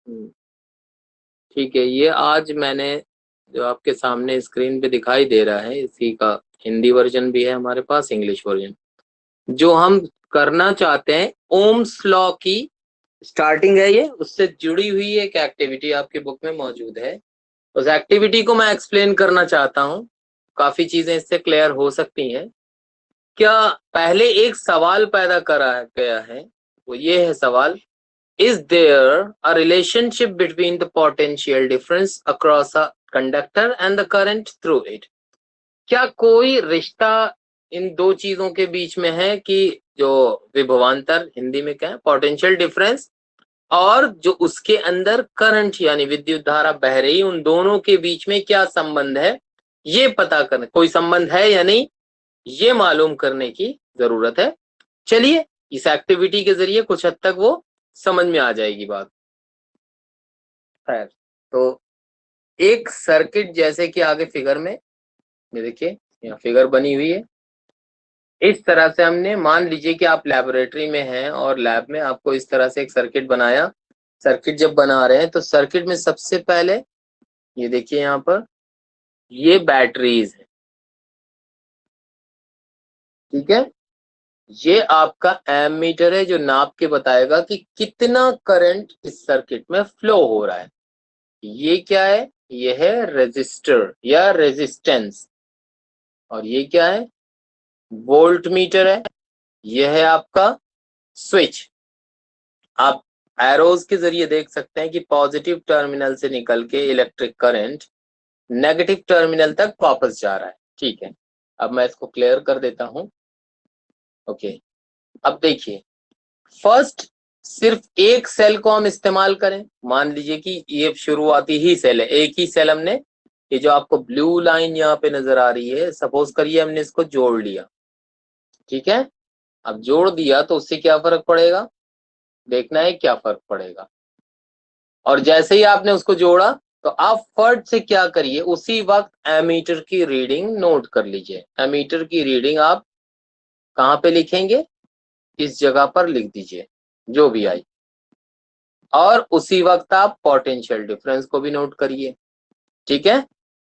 हम्म, ठीक है। ये आज मैंने जो आपके सामने स्क्रीन पे दिखाई दे रहा है, इसी का हिंदी वर्जन भी है हमारे पास, इंग्लिश वर्जन। जो हम करना चाहते हैं, ओम्स लॉ की स्टार्टिंग है, ये उससे जुड़ी हुई एक एक्टिविटी आपकी बुक में मौजूद है। उस एक्टिविटी को मैं एक्सप्लेन करना चाहता हूँ। काफी चीजें इससे क्लियर हो सकती हैं। क्या पहले एक सवाल पैदा करा गया है, वो ये है सवाल: Is there a relationship between the potential difference across a conductor and the current through it? क्या कोई रिश्ता इन दो चीजों के बीच में है कि जो विभवांतर, हिंदी में क्या है, पोटेंशियल डिफरेंस, और जो उसके अंदर करंट यानी विद्युत धारा बह रही, उन दोनों के बीच में क्या संबंध है, ये पता करना, कोई संबंध है या नहीं, ये मालूम करने की जरूरत है। चलिए, इस एक्टिविटी के जरिए कुछ हद तक वो समझ में आ जाएगी बात। खैर, तो एक सर्किट, जैसे कि आगे फिगर में ये देखिए, यहाँ फिगर बनी हुई है। इस तरह से हमने, मान लीजिए कि आप लेबोरेटरी में हैं और लैब में आपको इस तरह से एक सर्किट बनाया। सर्किट जब बना रहे हैं तो सर्किट में सबसे पहले ये देखिए, यहाँ पर ये बैटरीज है, ठीक है। ये आपका एमीटर है जो नाप के बताएगा कि कितना करंट इस सर्किट में फ्लो हो रहा है। ये क्या है? ये है रेजिस्टर या रेजिस्टेंस। और ये क्या है? वोल्ट मीटर है। यह है आपका स्विच। आप एरोज के जरिए देख सकते हैं कि पॉजिटिव टर्मिनल से निकल के इलेक्ट्रिक करंट नेगेटिव टर्मिनल तक वापस जा रहा है, ठीक है। अब मैं इसको क्लियर कर देता हूं। ओके, अब देखिए, फर्स्ट सिर्फ एक सेल को हम इस्तेमाल करें। मान लीजिए कि ये शुरुआती ही सेल है, एक ही सेल हमने, ये जो आपको ब्लू लाइन यहाँ पे नजर आ रही है, सपोज करिए हमने इसको जोड़ लिया, ठीक है। अब जोड़ दिया तो उससे क्या फर्क पड़ेगा, देखना है क्या फर्क पड़ेगा। और जैसे ही आपने उसको जोड़ा तो आप फट से क्या करिए, उसी वक्त एमीटर की रीडिंग नोट कर लीजिए। एमीटर की रीडिंग आप कहाँ पे लिखेंगे, इस जगह पर लिख दीजिए, जो भी आई। और उसी वक्त आप पोटेंशियल डिफरेंस को भी नोट करिए, ठीक है।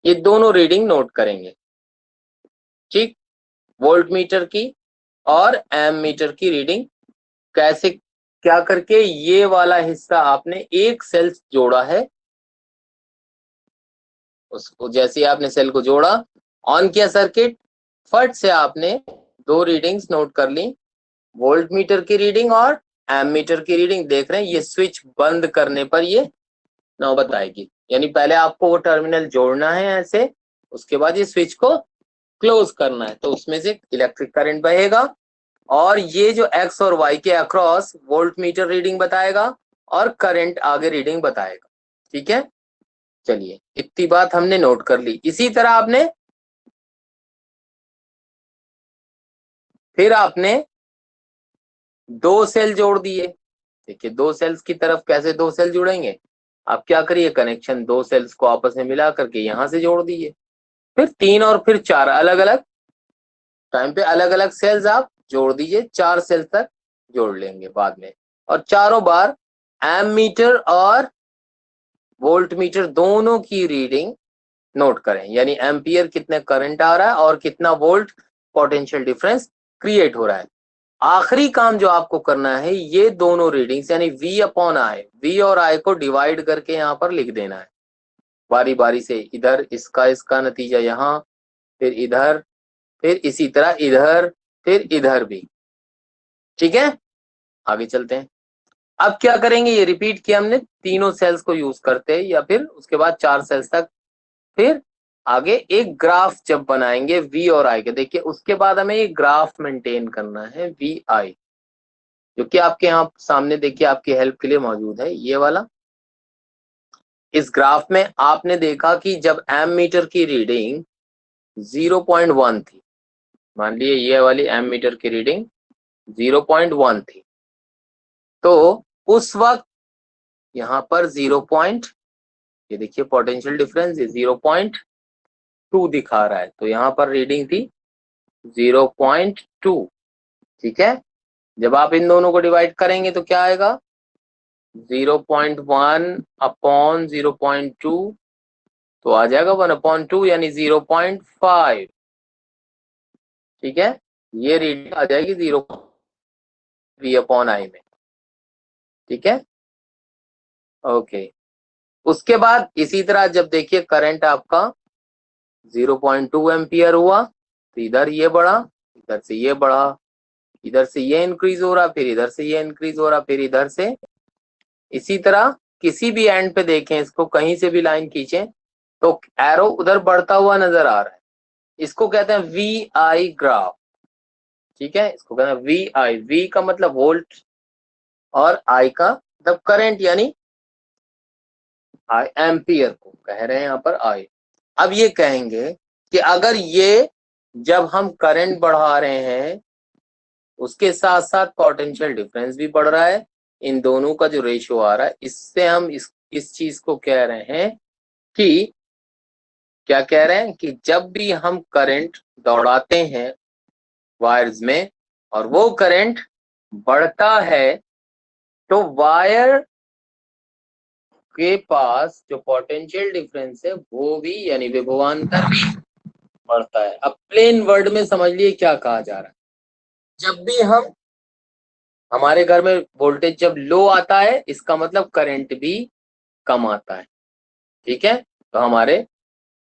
ये दोनों रीडिंग नोट करेंगे, ठीक। वोल्ट मीटर की और एम मीटर की रीडिंग कैसे, क्या करके, ये वाला हिस्सा आपने एक सेल जोड़ा है, उसको जैसे ही आपने सेल को जोड़ा, ऑन किया सर्किट, फट से आपने दो रीडिंग्स नोट कर ली, वोल्ट मीटर की रीडिंग और एम मीटर की रीडिंग। देख रहे हैं, ये स्विच बंद करने पर ये नौबत आएगी, यानी पहले आपको वो टर्मिनल जोड़ना है ऐसे, उसके बाद ये स्विच को क्लोज करना है, तो उसमें से इलेक्ट्रिक करंट बहेगा और ये जो एक्स और वाई के अक्रॉस वोल्ट मीटर रीडिंग बताएगा और करंट आगे रीडिंग बताएगा, ठीक है। चलिए, इतनी बात हमने नोट कर ली। इसी तरह आपने फिर आपने दो सेल जोड़ दिए। देखिए, दो सेल्स की तरफ कैसे दो सेल जुड़ेंगे, आप क्या करिए, कनेक्शन दो सेल्स को आपस में मिला करके यहां से जोड़ दीजिए। फिर तीन और फिर चार, अलग अलग टाइम पे अलग अलग सेल्स आप जोड़ दीजिए, चार सेल तक जोड़ लेंगे बाद में। और चारों बार एम मीटर और वोल्ट मीटर दोनों की रीडिंग नोट करें, यानी एम्पियर कितने करंट आ रहा है और कितना वोल्ट पोटेंशियल डिफरेंस क्रिएट हो रहा है। आखिरी काम जो आपको करना है, ये दोनों रीडिंग्स यानी V अपॉन आई, V और I को डिवाइड करके यहाँ पर लिख देना है बारी बारी से। इधर इसका इसका नतीजा यहाँ, फिर इधर, फिर इसी तरह इधर, फिर इधर भी, ठीक है। आगे चलते हैं। अब क्या करेंगे, ये रिपीट किया हमने तीनों सेल्स को यूज करते, या फिर उसके बाद चार सेल्स तक। फिर आगे एक ग्राफ जब बनाएंगे V और I के, देखिए उसके बाद हमें एक ग्राफ मेंटेन करना है VI, जो कि आपके यहाँ सामने देखिए आपकी हेल्प के लिए मौजूद है, ये वाला। इस ग्राफ में आपने देखा कि जब एम मीटर की रीडिंग 0.1 थी, मान लीजिए ये वाली एम मीटर की रीडिंग 0.1 थी, तो उस वक्त यहाँ पर ये देखिए पोटेंशियल डिफरेंस 0.2 दिखा रहा है, तो यहाँ पर रीडिंग थी 0.2, ठीक है। जब आप इन दोनों को डिवाइड करेंगे तो क्या आएगा, 0.1 अपॉन 0.2 तो आ जाएगा 1/2 यानी 0.5। ठीक है, ये रीडिंग आ जाएगी 0.3/i में। ठीक है, ओके। उसके बाद इसी तरह जब देखिए करंट आपका 0.2 एम्पियर हुआ तो इधर ये बढ़ा, इधर से ये बढ़ा, इधर से ये इंक्रीज हो रहा, फिर इधर से ये इंक्रीज हो रहा, फिर इधर से। इसी तरह किसी भी एंड पे देखें, इसको कहीं से भी लाइन खींचें तो एरो उधर बढ़ता हुआ नजर आ रहा है। इसको कहते हैं वी आई ग्राफ। ठीक है, इसको कहते हैं वी आई। वी का मतलब वोल्ट और आई का मतलब करंट, यानी आई एम्पियर को कह रहे हैं यहाँ पर आई। अब ये कहेंगे कि अगर ये जब हम करंट बढ़ा रहे हैं उसके साथ साथ पोटेंशियल डिफरेंस भी बढ़ रहा है, इन दोनों का जो रेशियो आ रहा है, इससे हम इस चीज को कह रहे हैं कि क्या कह रहे हैं कि जब भी हम करंट दौड़ाते हैं वायर्स में और वो करंट बढ़ता है तो वायर के पास जो पोटेंशियल डिफरेंस है वो भी यानी विभवांतर भी बढ़ता है। अब प्लेन वर्ड में समझ लिए क्या कहा जा रहा है। जब भी हम हमारे घर में वोल्टेज जब लो आता है इसका मतलब करंट भी कम आता है। ठीक है, तो हमारे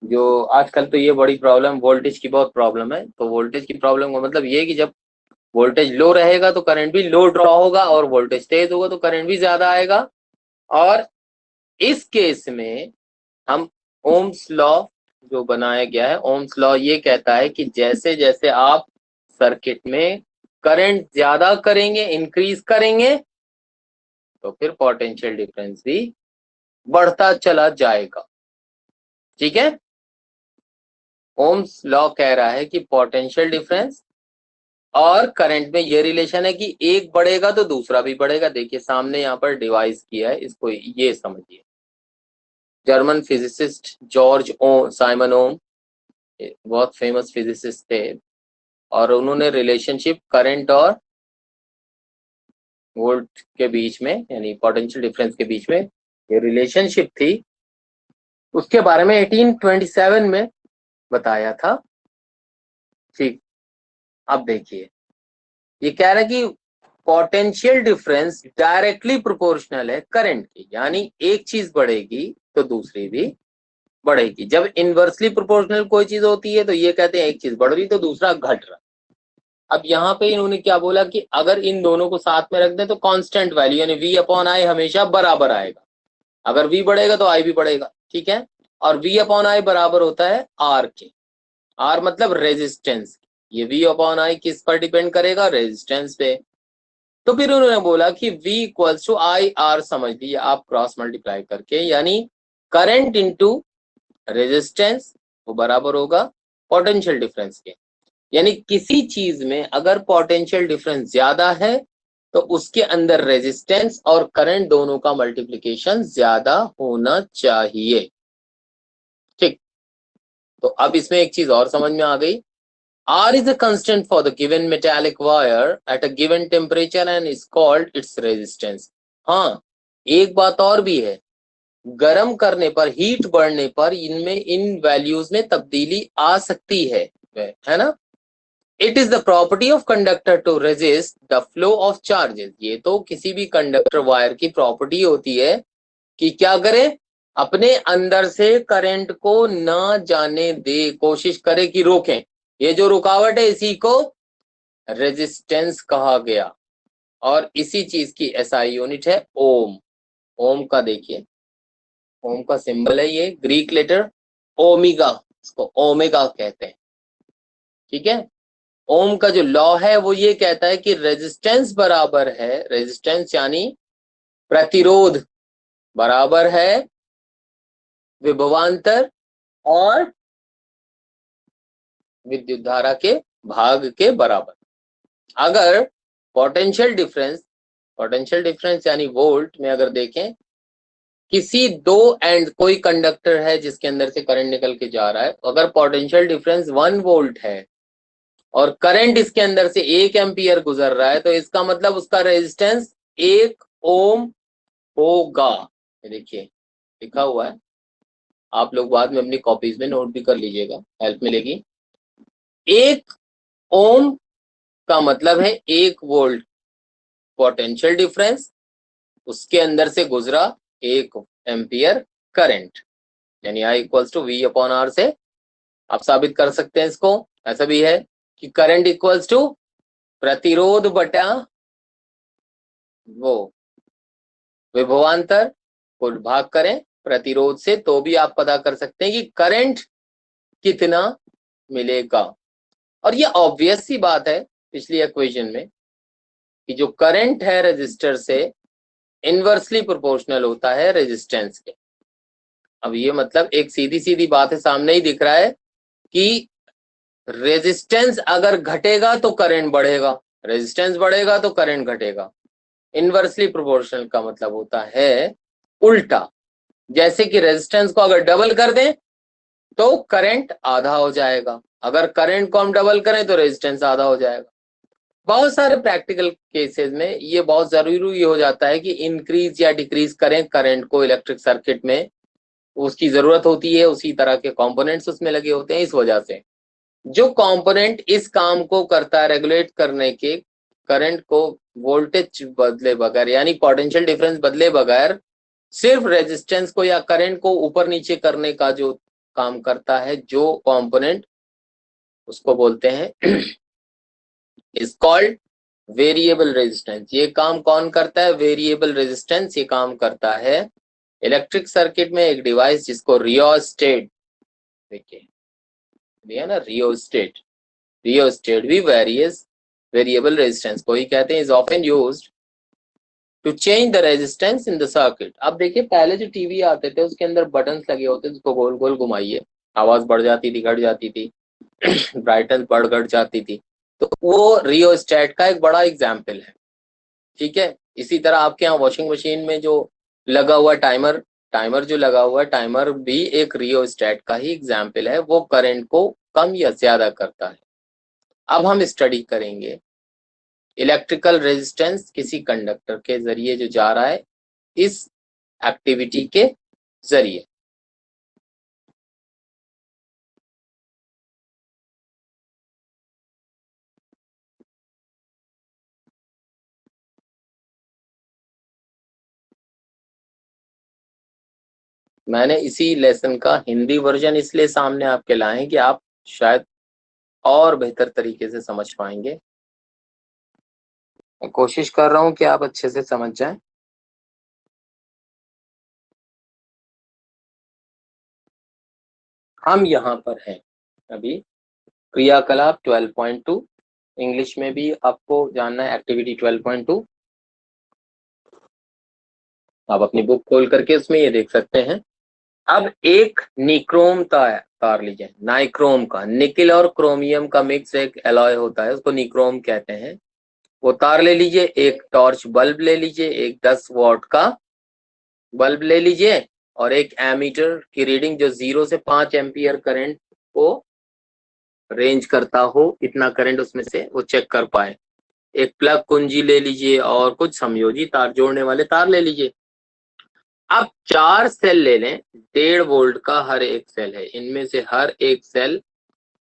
जो आजकल तो ये बड़ी प्रॉब्लम, वोल्टेज की बहुत प्रॉब्लम है, तो वोल्टेज की प्रॉब्लम का मतलब ये है कि जब वोल्टेज लो रहेगा तो करंट भी लो ड्रॉ होगा और वोल्टेज तेज होगा तो करंट भी ज्यादा आएगा। और इस केस में हम ओम्स लॉ जो बनाया गया है, ओम्स लॉ ये कहता है कि जैसे जैसे आप सर्किट में करंट ज्यादा करेंगे, इंक्रीज करेंगे, तो फिर पोटेंशियल डिफरेंस भी बढ़ता चला जाएगा। ठीक है, ओम्स लॉ कह रहा है कि पोटेंशियल डिफरेंस और करंट में ये रिलेशन है कि एक बढ़ेगा तो दूसरा भी बढ़ेगा। देखिए सामने यहाँ पर डिवाइस किया है, इसको ये समझिए। जर्मन फिजिसिस्ट जॉर्ज साइमन ओम बहुत फेमस फिजिसिस्ट थे और उन्होंने रिलेशनशिप करंट और वोल्ट के बीच में यानी पोटेंशियल डिफरेंस के बीच में ये रिलेशनशिप थी, उसके बारे में 1827 में बताया था। ठीक, अब देखिए ये कह रहा है कि पोटेंशियल डिफरेंस डायरेक्टली प्रोपोर्शनल है करंट की, यानी एक चीज बढ़ेगी तो दूसरी भी बढ़ेगी। जब इनवर्सली प्रोपोर्शनल कोई चीज होती है तो ये कहते हैं एक चीज बढ़ रही तो दूसरा घट रहा। अब यहाँ पे इन्होंने क्या बोला कि अगर इन दोनों को साथ में रख दें तो कांस्टेंट वैल्यू यानी V अपॉन आई हमेशा बराबर आएगा। अगर V बढ़ेगा तो I भी बढ़ेगा। ठीक है, और V अपॉन आई बराबर होता है R के। R मतलब रेजिस्टेंस। ये V अपॉन आई किस पर डिपेंड करेगा? रेजिस्टेंस पे। तो फिर उन्होंने बोला कि V equals to I R समझ लीजिए आप क्रॉस मल्टीप्लाई करके, यानी करंट इंटू रेजिस्टेंस वो बराबर होगा पोटेंशियल डिफरेंस के। यानी किसी चीज में अगर पोटेंशियल डिफरेंस ज्यादा है तो उसके अंदर रेजिस्टेंस और करंट दोनों का मल्टीप्लिकेशन ज्यादा होना चाहिए। ठीक, तो अब इसमें एक चीज और समझ में आ गई। R is a constant for the given metallic wire at a given temperature and is called its resistance। हाँ, एक बात और भी है, गर्म करने पर, हीट बढ़ने पर इनमें इन वैल्यूज में तब्दीली आ सकती है ना। It is the property of conductor to resist the flow of charges. ये तो किसी भी कंडक्टर वायर की प्रॉपर्टी होती है कि क्या करे, अपने अंदर से करंट को ना जाने दे, कोशिश करे कि रोकें। ये जो रुकावट है इसी को रेजिस्टेंस कहा गया और इसी चीज की एसआई यूनिट है ओम। ओम का देखिए, ओम का सिंबल है ये ग्रीक लेटर ओमेगा, इसको ओमेगा कहते हैं। ठीक है, ओम का जो लॉ है वो ये कहता है कि रेजिस्टेंस बराबर है, रेजिस्टेंस यानी प्रतिरोध बराबर है विभवांतर और विद्युत धारा के भाग के बराबर। अगर पोटेंशियल डिफरेंस यानी वोल्ट में अगर देखें, किसी दो एंड कोई कंडक्टर है जिसके अंदर से करंट निकल के जा रहा है, अगर पोटेंशियल डिफरेंस 1 वोल्ट है और करंट इसके अंदर से 1 एम्पियर गुजर रहा है तो इसका मतलब उसका रेजिस्टेंस 1 ओम होगा। ये देखिए लिखा हुआ है, आप लोग बाद में अपनी कॉपीज में नोट भी कर लीजिएगा, हेल्प मिलेगी। 1 ओम का मतलब है 1 वोल्ट पोटेंशियल डिफरेंस, उसके अंदर से गुजरा 1 एम्पियर करंट, यानी I equals to V upon R से आप साबित कर सकते हैं इसको। ऐसा भी है कि करंट इक्वल्स टू प्रतिरोध बटा वो विभवांतर को भाग करें प्रतिरोध से, तो भी आप पता कर सकते हैं कि करंट कितना मिलेगा। और ये ऑब्वियस सी बात है पिछली इक्वेशन में कि जो करंट है रेजिस्टर से इनवर्सली प्रोपोर्शनल होता है रेजिस्टेंस के। अब ये मतलब एक सीधी सीधी बात है, सामने ही दिख रहा है कि रेजिस्टेंस अगर घटेगा तो करंट बढ़ेगा, रेजिस्टेंस बढ़ेगा तो करंट घटेगा। इनवर्सली प्रोपोर्शनल का मतलब होता है उल्टा, जैसे कि रेजिस्टेंस को अगर डबल कर दें तो करंट आधा हो जाएगा, अगर करंट को हम डबल करें तो रेजिस्टेंस आधा हो जाएगा। बहुत सारे प्रैक्टिकल केसेस में ये बहुत जरूरी हो जाता है कि इंक्रीज या डिक्रीज करें करंट को इलेक्ट्रिक सर्किट में, उसकी जरूरत होती है, उसी तरह के कंपोनेंट्स उसमें लगे होते हैं। इस वजह से जो कंपोनेंट इस काम को करता है रेगुलेट करने के, करंट को वोल्टेज बदले बगैर यानी पोटेंशियल डिफरेंस बदले बगैर सिर्फ रेजिस्टेंस को या करंट को ऊपर नीचे करने का जो काम करता है जो कंपोनेंट, उसको बोलते हैं इज कॉल्ड वेरिएबल रेजिस्टेंस। ये काम कौन करता है? वेरिएबल रेजिस्टेंस ये काम करता है इलेक्ट्रिक सर्किट में एक डिवाइस जिसको रियोस्टेट, देखिए दिया ना रियोस्टेट, रियोस्टेट भी वेरिएबल रेजिस्टेंस को ही कहते हैं, is often used to change the resistance in the circuit. अब देखिए पहले जो टीवी आते थे उसके अंदर बटन्स लगे होते थे, उसको गोल गोल घुमाइए, आवाज बढ़ जाती थी घट जाती थी ब्राइटनेस बढ़ घट जाती थी, तो वो रियोस्टेट का एक बड़ा एग्जाम्पल है। ठीक है, इसी तरह आपके यहाँ वॉशिंग मशीन में जो लगा हुआ टाइमर, टाइमर जो लगा हुआ है, टाइमर भी एक रियोस्टेट का ही एग्जाम्पल है, वो करंट को कम या ज्यादा करता है। अब हम स्टडी करेंगे इलेक्ट्रिकल रेजिस्टेंस किसी कंडक्टर के जरिए जो जा रहा है इस एक्टिविटी के जरिए। मैंने इसी लेसन का हिंदी वर्जन इसलिए सामने आपके लाए कि आप शायद और बेहतर तरीके से समझ पाएंगे। मैं कोशिश कर रहा हूं कि आप अच्छे से समझ जाएं। हम यहाँ पर हैं अभी क्रियाकलाप 12.2, इंग्लिश में भी आपको जानना है एक्टिविटी 12.2। आप अपनी बुक खोल करके उसमें ये देख सकते हैं। अब एक निक्रोम तार लीजिए, नाइक्रोम का, निकिल और क्रोमियम का मिक्स एक एलॉय होता है, उसको निक्रोम कहते हैं। वो तार ले लीजिए, एक टॉर्च बल्ब ले लीजिए, एक 10 वॉट का बल्ब ले लीजिए और एक एमीटर की रीडिंग जो 0 से 5 एम्पियर करंट को रेंज करता हो, इतना करंट उसमें से वो चेक कर पाए। एक प्लग कुंजी ले लीजिए और कुछ समयोजी तार जोड़ने वाले तार ले लीजिए। अब 4 सेल ले लें, 1.5 वोल्ट का हर एक सेल है, इनमें से हर एक सेल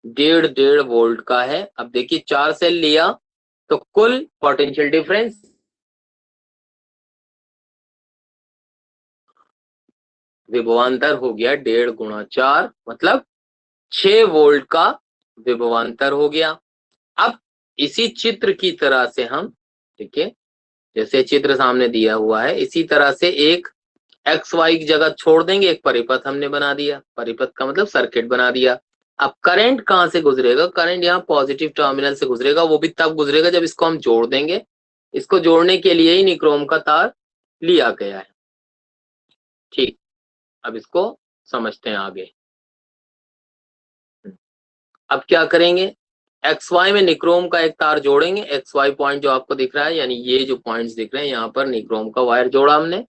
1.5 वोल्ट का है। अब देखिए 4 सेल लिया तो कुल पोटेंशियल डिफरेंस विभवांतर हो गया 1.5 गुणा 4 मतलब 6 वोल्ट का विभवांतर हो गया। अब इसी चित्र की तरह से हम, देखिए जैसे चित्र सामने दिया हुआ है, इसी तरह से एक एक्स वाई की जगह छोड़ देंगे, एक परिपथ हमने बना दिया, परिपथ का मतलब सर्किट बना दिया। अब करंट कहां से गुजरेगा? करंट यहाँ पॉजिटिव टर्मिनल से गुजरेगा, वो भी तब गुजरेगा जब इसको हम जोड़ देंगे। इसको जोड़ने के लिए ही निक्रोम का तार लिया गया है। ठीक, अब इसको समझते हैं आगे। अब क्या करेंगे, एक्स वाई में निक्रोम का एक तार जोड़ेंगे, एक्स वाई पॉइंट जो आपको दिख रहा है, यानी ये जो पॉइंट्स दिख रहे हैं यहाँ पर निक्रोम का वायर जोड़ा हमने।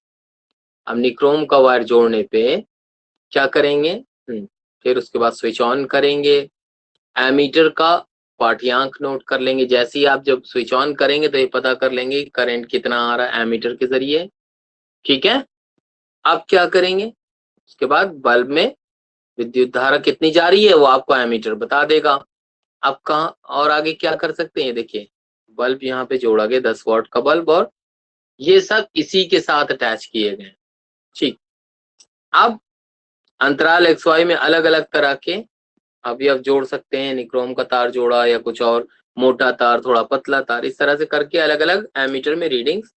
अब निक्रोम का वायर जोड़ने पे क्या करेंगे, फिर उसके बाद स्विच ऑन करेंगे, एमीटर का पाठ्यांक नोट कर लेंगे। जैसे ही आप जब स्विच ऑन करेंगे तो ये पता कर लेंगे करंट कितना आ रहा है एमीटर के जरिए। ठीक है, अब क्या करेंगे, उसके बाद बल्ब में विद्युत धारा कितनी जा रही है वो आपको एमीटर बता देगा। अब कहाँ और आगे क्या कर सकते हैं, देखिए बल्ब यहाँ पे जोड़ा गया 10 वॉट का बल्ब, और ये सब इसी के साथ अटैच किए गए। ठीक, अब अंतराल एक्स वाई में अलग अलग तरह के अवयव जोड़ सकते हैं, निक्रोम का तार जोड़ा या कुछ और, मोटा तार, थोड़ा पतला तार, इस तरह से करके अलग अलग एमीटर में रीडिंग्स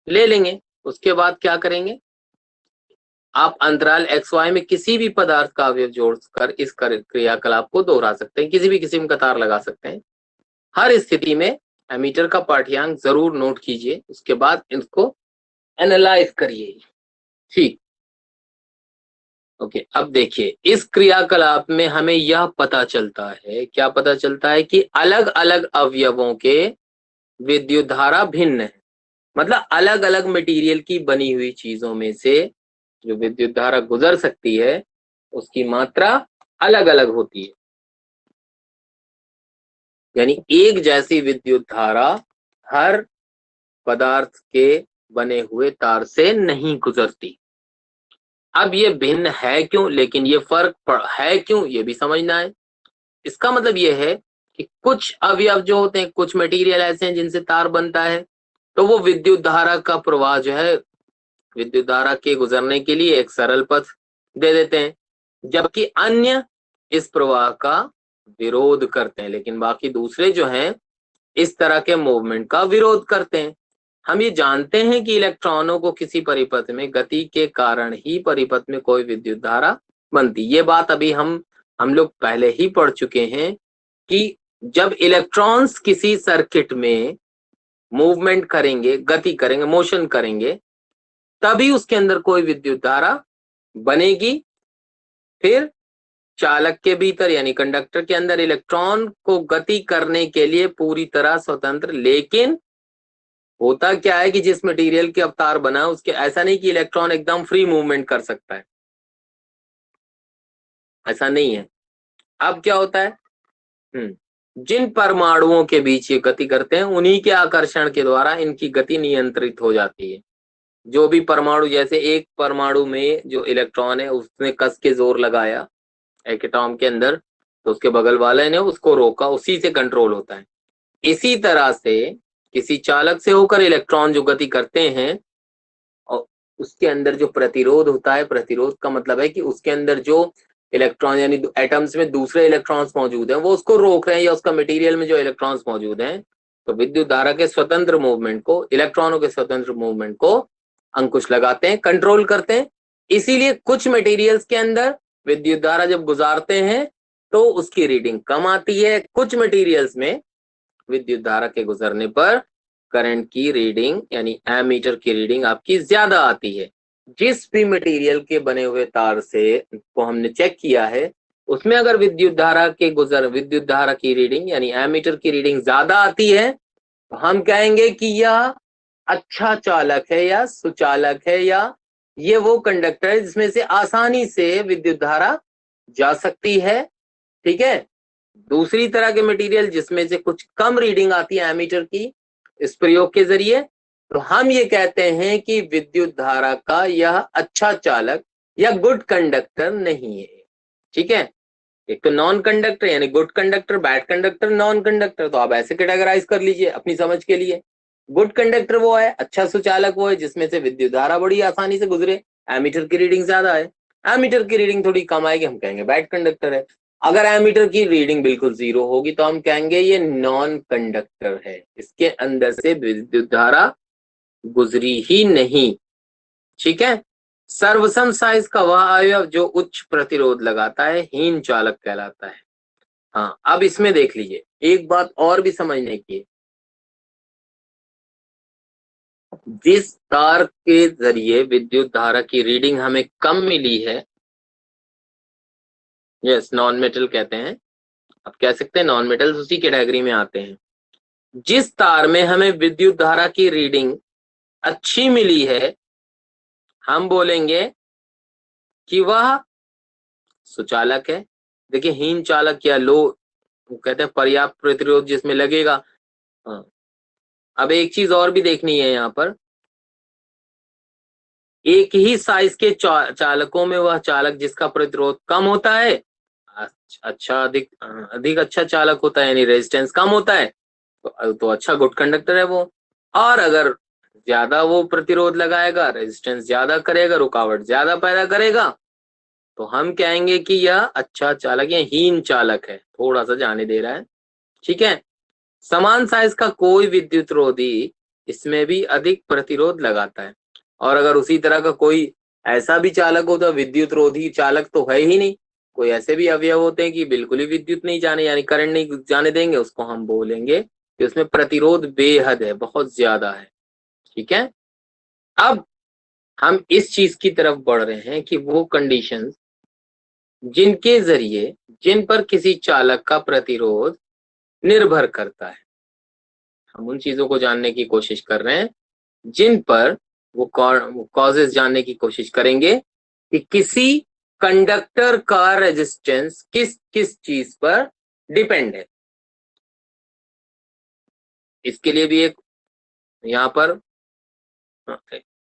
ले लेंगे। उसके बाद क्या करेंगे, आप अंतराल एक्स वाई में किसी भी पदार्थ का अवयव जोड़कर इस क्रियाकलाप को दोहरा सकते हैं, किसी भी किस्म का तार लगा सकते हैं। हर स्थिति में एमीटर का पाठ्यांक जरूर नोट कीजिए, उसके बाद इसको एनालाइज करिए। ठीक, ओके, अब देखिए इस क्रियाकलाप में हमें यह पता चलता है, क्या पता चलता है कि अलग अलग अवयवों के विद्युत धारा भिन्न है। मतलब अलग अलग मटेरियल की बनी हुई चीजों में से जो विद्युत धारा गुजर सकती है उसकी मात्रा अलग अलग होती है। यानी एक जैसी विद्युत धारा हर पदार्थ के बने हुए तार से नहीं गुजरती। अब ये भिन्न है क्यों, लेकिन ये फर्क है क्यों ये भी समझना है। इसका मतलब ये है कि कुछ अवयव जो होते हैं, कुछ मटेरियल ऐसे हैं जिनसे तार बनता है, तो वो विद्युत धारा का प्रवाह जो है, विद्युत धारा के गुजरने के लिए एक सरल पथ दे देते हैं, जबकि अन्य इस प्रवाह का विरोध करते हैं। लेकिन बाकी दूसरे जो हैं इस तरह के मूवमेंट का विरोध करते हैं। हम ये जानते हैं कि इलेक्ट्रॉनों को किसी परिपथ में गति के कारण ही परिपथ में कोई विद्युत धारा बनती। ये बात अभी हम लोग पहले ही पढ़ चुके हैं कि जब इलेक्ट्रॉन्स किसी सर्किट में मूवमेंट करेंगे, गति करेंगे, मोशन करेंगे, तभी उसके अंदर कोई विद्युत धारा बनेगी। फिर चालक के भीतर यानी कंडक्टर के अंदर इलेक्ट्रॉन को गति करने के लिए पूरी तरह स्वतंत्र, लेकिन होता क्या है कि जिस मटेरियल के अवतार बना उसके ऐसा नहीं कि इलेक्ट्रॉन एकदम फ्री मूवमेंट कर सकता है, ऐसा नहीं है। अब क्या होता है, जिन परमाणुओं के बीच ये गति करते हैं उन्हीं के आकर्षण के द्वारा इनकी गति नियंत्रित हो जाती है। जो भी परमाणु, जैसे एक परमाणु में जो इलेक्ट्रॉन है उसने कस के जोर लगाया एक एटॉम के अंदर, तो उसके बगल वाले ने उसको रोका, उसी से कंट्रोल होता है। इसी तरह से किसी चालक से होकर इलेक्ट्रॉन जो गति करते हैं, और उसके अंदर जो प्रतिरोध होता है, प्रतिरोध का मतलब है कि उसके अंदर जो इलेक्ट्रॉन यानी एटम्स में दूसरे इलेक्ट्रॉन्स मौजूद हैं वो उसको रोक रहे हैं, या उसका मटेरियल में जो इलेक्ट्रॉन्स मौजूद हैं, तो विद्युत धारा के स्वतंत्र मूवमेंट को, इलेक्ट्रॉनों के स्वतंत्र मूवमेंट को अंकुश लगाते हैं, कंट्रोल करते हैं। इसीलिए कुछ मटेरियल्स के अंदर विद्युत धारा जब गुजारते हैं तो उसकी रीडिंग कम आती है, कुछ मटेरियल्स में विद्युत धारा के गुजरने पर करंट की रीडिंग यानी एमीटर की रीडिंग आपकी ज्यादा आती है। जिस भी मटेरियल के बने हुए तार से को हमने चेक किया है उसमें अगर विद्युत धारा की रीडिंग यानी एमीटर की रीडिंग ज्यादा आती है तो हम कहेंगे कि यह अच्छा चालक है या सुचालक है, या ये वो कंडक्टर है जिसमें से आसानी से विद्युत धारा जा सकती है। ठीक है, दूसरी तरह के मटेरियल जिसमें से कुछ कम रीडिंग आती है एमीटर की इस प्रयोग के जरिए, तो हम ये कहते हैं कि विद्युत धारा का यह अच्छा चालक या गुड कंडक्टर नहीं है। ठीक है, एक तो नॉन कंडक्टर यानी good conductor, bad conductor, non conductor, तो आप ऐसे कैटेगराइज कर लीजिए अपनी समझ के लिए। गुड कंडक्टर वो है, अच्छा सुचालक वो है जिसमें से विद्युत धारा बड़ी आसानी से गुजरे, एमीटर की रीडिंग ज्यादा है। एमीटर की रीडिंग थोड़ी कम आएगी, हम कहेंगे बैड कंडक्टर है। अगर एमीटर की रीडिंग बिल्कुल जीरो होगी तो हम कहेंगे ये नॉन कंडक्टर है, इसके अंदर से विद्युत धारा गुजरी ही नहीं। ठीक है, सर्वसम साइज का वह अवयव जो उच्च प्रतिरोध लगाता है हीन चालक कहलाता है। हाँ, अब इसमें देख लीजिए एक बात और भी समझने की है। जिस तार के जरिए विद्युत धारा की रीडिंग हमें कम मिली है, यस नॉन मेटल कहते हैं, आप कह सकते हैं नॉन मेटल्स उसी कैटेगरी में आते हैं। जिस तार में हमें विद्युत धारा की रीडिंग अच्छी मिली है हम बोलेंगे कि वह सुचालक है। देखिए हीन चालक या लो, कहते हैं पर्याप्त प्रतिरोध जिसमें लगेगा। हाँ, अब एक चीज और भी देखनी है यहाँ पर, एक ही साइज के चालकों में वह चालक जिसका प्रतिरोध कम होता है, अच्छा अधिक अधिक अच्छा चालक होता है, यानी रेजिस्टेंस कम होता है, तो अच्छा गुड कंडक्टर है वो। और अगर ज्यादा वो प्रतिरोध लगाएगा, रेजिस्टेंस ज्यादा करेगा, रुकावट ज्यादा पैदा करेगा, तो हम कहेंगे कि यह अच्छा चालक या हीन चालक है, थोड़ा सा जाने दे रहा है। ठीक है। समान साइज का कोई विद्युत रोधी इसमें भी अधिक प्रतिरोध लगाता है, और अगर उसी तरह का कोई ऐसा भी चालक हो तो विद्युत रोधी चालक तो है ही नहीं, कोई ऐसे भी अवयव होते हैं कि बिल्कुल ही विद्युत नहीं जाने यानी करंट नहीं जाने देंगे, उसको हम बोलेंगे कि उसमें प्रतिरोध बेहद है, बहुत ज्यादा है। ठीक है। अब हम इस चीज की तरफ बढ़ रहे हैं कि वो कंडीशंस जिनके जरिए जिन पर किसी चालक का प्रतिरोध निर्भर करता है, हम उन चीजों को जानने की कोशिश कर रहे हैं जिन पर वो कॉजेस जानने की कोशिश करेंगे कि किसी कंडक्टर का रेजिस्टेंस किस किस चीज पर डिपेंड है। इसके लिए भी एक यहाँ पर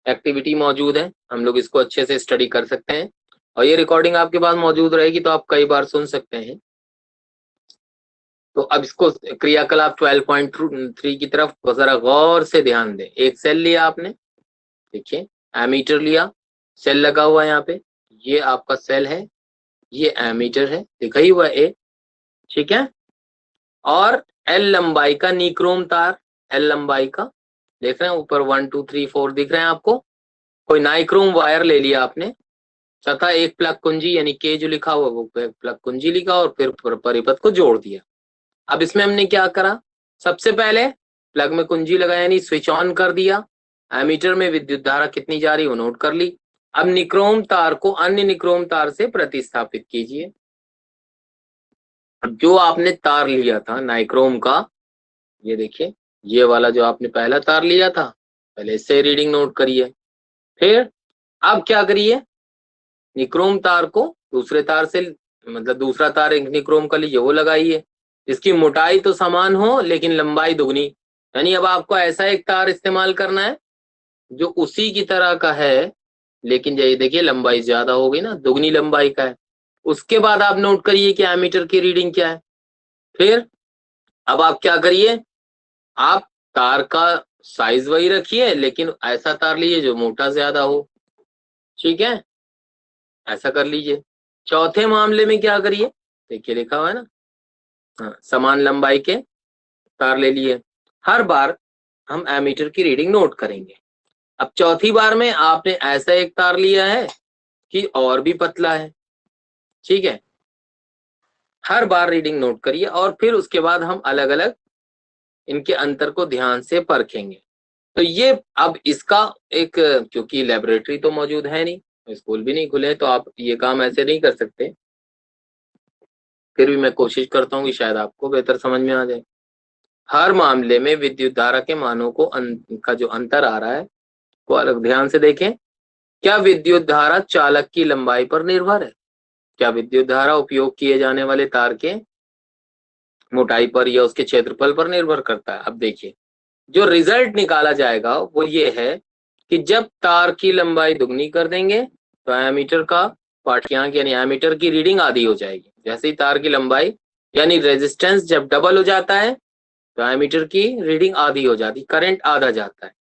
एक्टिविटी मौजूद है, हम लोग इसको अच्छे से स्टडी कर सकते हैं, और ये रिकॉर्डिंग आपके पास मौजूद रहेगी तो आप कई बार सुन सकते हैं। तो अब इसको क्रियाकलाप 12.3 की तरफ जरा गौर से ध्यान दें। एक सेल लिया आपने, देखिए एमीटर लिया, सेल लगा हुआ है यहाँ पे, ये आपका सेल है, ये एमीटर है, दिखा ही हुआ ए। ठीक है। और एल लंबाई का निक्रोम तार, एल लंबाई का, देख रहे हैं ऊपर 1 2 3 4 दिख रहे हैं आपको। कोई नाइक्रोम वायर ले लिया आपने, तथा एक प्लग कुंजी यानी के जो लिखा हुआ वो प्लग कुंजी लिखा और फिर परिपथ को जोड़ दिया। अब इसमें हमने क्या करा, सबसे पहले प्लग में कुंजी लगाया यानी स्विच ऑन कर दिया, एमीटर में विद्युत धारा कितनी जा रही वो नोट कर ली। अब निक्रोम तार को अन्य निक्रोम तार से प्रतिस्थापित कीजिए। अब जो आपने तार लिया था नाइक्रोम का, ये देखिए ये वाला जो आपने पहला तार लिया था, पहले इससे रीडिंग नोट करिए। फिर अब क्या करिए, निक्रोम तार को दूसरे तार से, मतलब दूसरा तार एक निक्रोम का लीजिए वो लगाइए, इसकी मोटाई तो समान हो लेकिन लंबाई दुगनी, यानी अब आपको ऐसा एक तार इस्तेमाल करना है जो उसी की तरह का है, लेकिन ये देखिए लंबाई ज्यादा हो गई ना, दुगनी लंबाई का है। उसके बाद आप नोट करिए कि एमीटर की रीडिंग क्या है। फिर अब आप क्या करिए, आप तार का साइज वही रखिए लेकिन ऐसा तार लीजिए जो मोटा ज्यादा हो। ठीक है, ऐसा कर लीजिए। चौथे मामले में क्या करिए, देखिए लिखा हुआ है ना, हाँ, समान लंबाई के तार ले लिए। हर बार हम एमीटर की रीडिंग नोट करेंगे। अब चौथी बार में आपने ऐसा एक तार लिया है कि और भी पतला है। ठीक है, हर बार रीडिंग नोट करिए और फिर उसके बाद हम अलग अलग इनके अंतर को ध्यान से परखेंगे। तो ये अब इसका एक, क्योंकि लेबोरेटरी तो मौजूद है नहीं, स्कूल भी नहीं खुले, तो आप ये काम ऐसे नहीं कर सकते, फिर भी मैं कोशिश करता हूँ कि शायद आपको बेहतर समझ में आ जाए। हर मामले में विद्युत धारा के मानों को का जो अंतर आ रहा है वो अलग ध्यान से देखें। क्या विद्युत धारा चालक की लंबाई पर निर्भर है? क्या विद्युत धारा उपयोग किए जाने वाले तार के मोटाई पर या उसके क्षेत्रफल पर निर्भर करता है? अब देखिए जो रिजल्ट निकाला जाएगा वो ये है कि जब तार की लंबाई दुगनी कर देंगे तो एमीटर का पाठ्यांक यानी एमीटर की रीडिंग आधी हो जाएगी। जैसे ही तार की लंबाई यानी रेजिस्टेंस जब डबल हो जाता है तो एमीटर की रीडिंग आधी हो जाती, करंट आधा जाता है।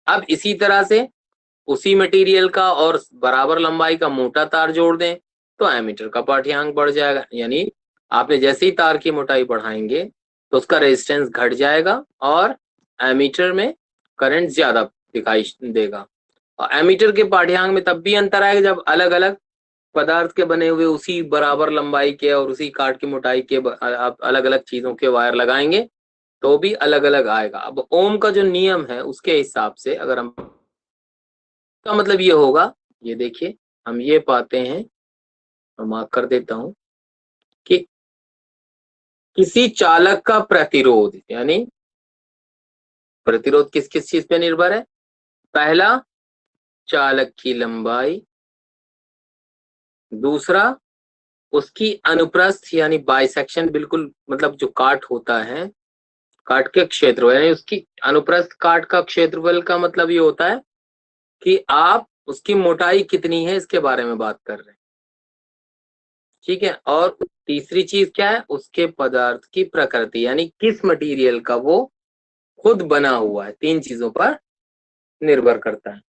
अब इसी तरह से उसी मटेरियल का और बराबर लंबाई का मोटा तार जोड़ दें तो एमीटर का पाठ्यांक बढ़ जाएगा, यानी आपने जैसे ही तार की मोटाई बढ़ाएंगे तो उसका रेजिस्टेंस घट जाएगा और एमीटर में करंट ज्यादा दिखाई देगा। और एमीटर के पाठ्यांक में तब भी अंतर आएगा जब अलग अलग पदार्थ के बने हुए उसी बराबर लंबाई के और उसी काट की मोटाई के आप अलग अलग चीजों के वायर लगाएंगे तो भी अलग अलग आएगा। अब ओम का जो नियम है उसके हिसाब से अगर हम, का मतलब ये होगा, ये देखिए हम ये पाते हैं, मैं मार्क कर देता हूं कि किसी चालक का प्रतिरोध, यानी प्रतिरोध किस किस चीज पे निर्भर है? पहला चालक की लंबाई, दूसरा उसकी अनुप्रस्थ यानी बाइसेक्शन, बिल्कुल मतलब जो काट होता है काट के क्षेत्रफल, यानी उसकी अनुप्रस्थ काट का क्षेत्रफल का मतलब ये होता है कि आप उसकी मोटाई कितनी है इसके बारे में बात कर रहे हैं, ठीक है। और तीसरी चीज क्या है, उसके पदार्थ की प्रकृति, यानी किस मटेरियल का वो खुद बना हुआ है, 3 चीजों पर निर्भर करता है।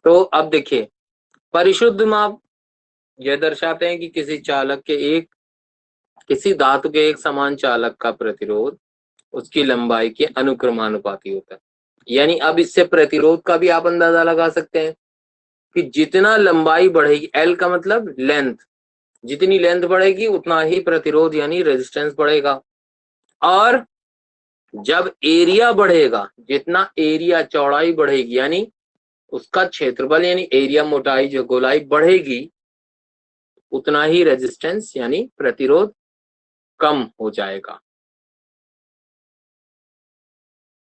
तो अब देखिए, परिशुद्ध माप यह दर्शाते हैं कि किसी धातु के एक समान चालक का प्रतिरोध उसकी लंबाई के अनुक्रमानुपाती होता है। यानी अब इससे प्रतिरोध का भी आप अंदाजा लगा सकते हैं कि जितना लंबाई बढ़ेगी, एल का मतलब लेंथ, जितनी लेंथ बढ़ेगी उतना ही प्रतिरोध यानी रेजिस्टेंस बढ़ेगा। और जब एरिया बढ़ेगा, जितना एरिया चौड़ाई बढ़ेगी यानी उसका क्षेत्रफल यानी एरिया मोटाई जो गोलाई बढ़ेगी, उतना ही रेजिस्टेंस यानी प्रतिरोध कम हो जाएगा।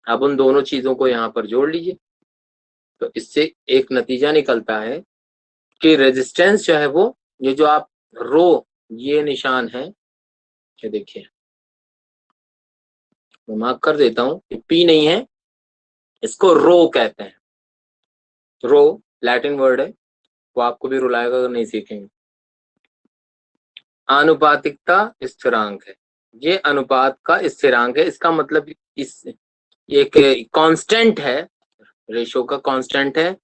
अब उन दोनों चीजों को यहां पर जोड़ लीजिए, तो इससे एक नतीजा निकलता है कि रेजिस्टेंस जो है वो, ये जो आप रो, ये निशान है, ये देखिए मैं मार्क कर देता हूं, पी नहीं है, इसको रो कहते हैं। रो लैटिन वर्ड है, वो आपको भी रुलाएगा अगर नहीं सीखेंगे। आनुपातिकता स्थिरांक है, ये अनुपात का स्थिरांक है। इसका मतलब इस एक कांस्टेंट है, रेशो का कांस्टेंट है,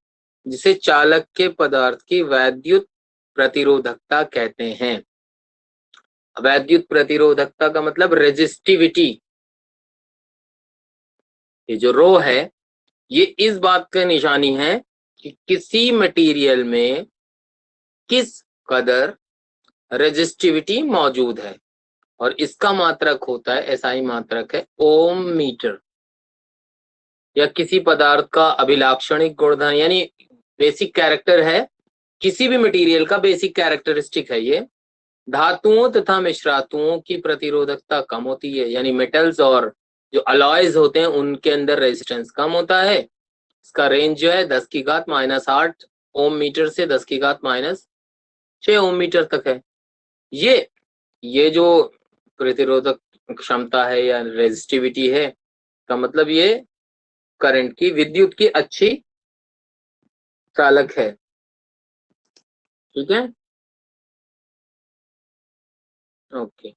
जिसे चालक के पदार्थ की वैद्युत प्रतिरोधकता कहते हैं। वैद्युत प्रतिरोधकता का मतलब रेजिस्टिविटी। ये जो रो है, ये इस बात का निशानी है कि किसी मटेरियल में किस कदर रेजिस्टिविटी मौजूद है, और इसका मात्रक होता है, एसआई मात्रक है ओम मीटर। या किसी पदार्थ का अभिलाक्षणिक गुणधर्म यानी बेसिक कैरेक्टर है, किसी भी मटेरियल का बेसिक कैरेक्टरिस्टिक है ये। धातुओं तथा मिश्रातुओं की प्रतिरोधकता कम होती है, यानी मेटल्स और जो अलॉयज होते हैं उनके अंदर रेजिस्टेंस कम होता है। इसका रेंज जो है 10⁻⁸ ओम मीटर से 10⁻⁶ ओम मीटर तक है। ये जो प्रतिरोधक क्षमता है या रेजिस्टिविटी है, का मतलब ये करंट की, विद्युत की अच्छी चालक है, ठीक है। ओके।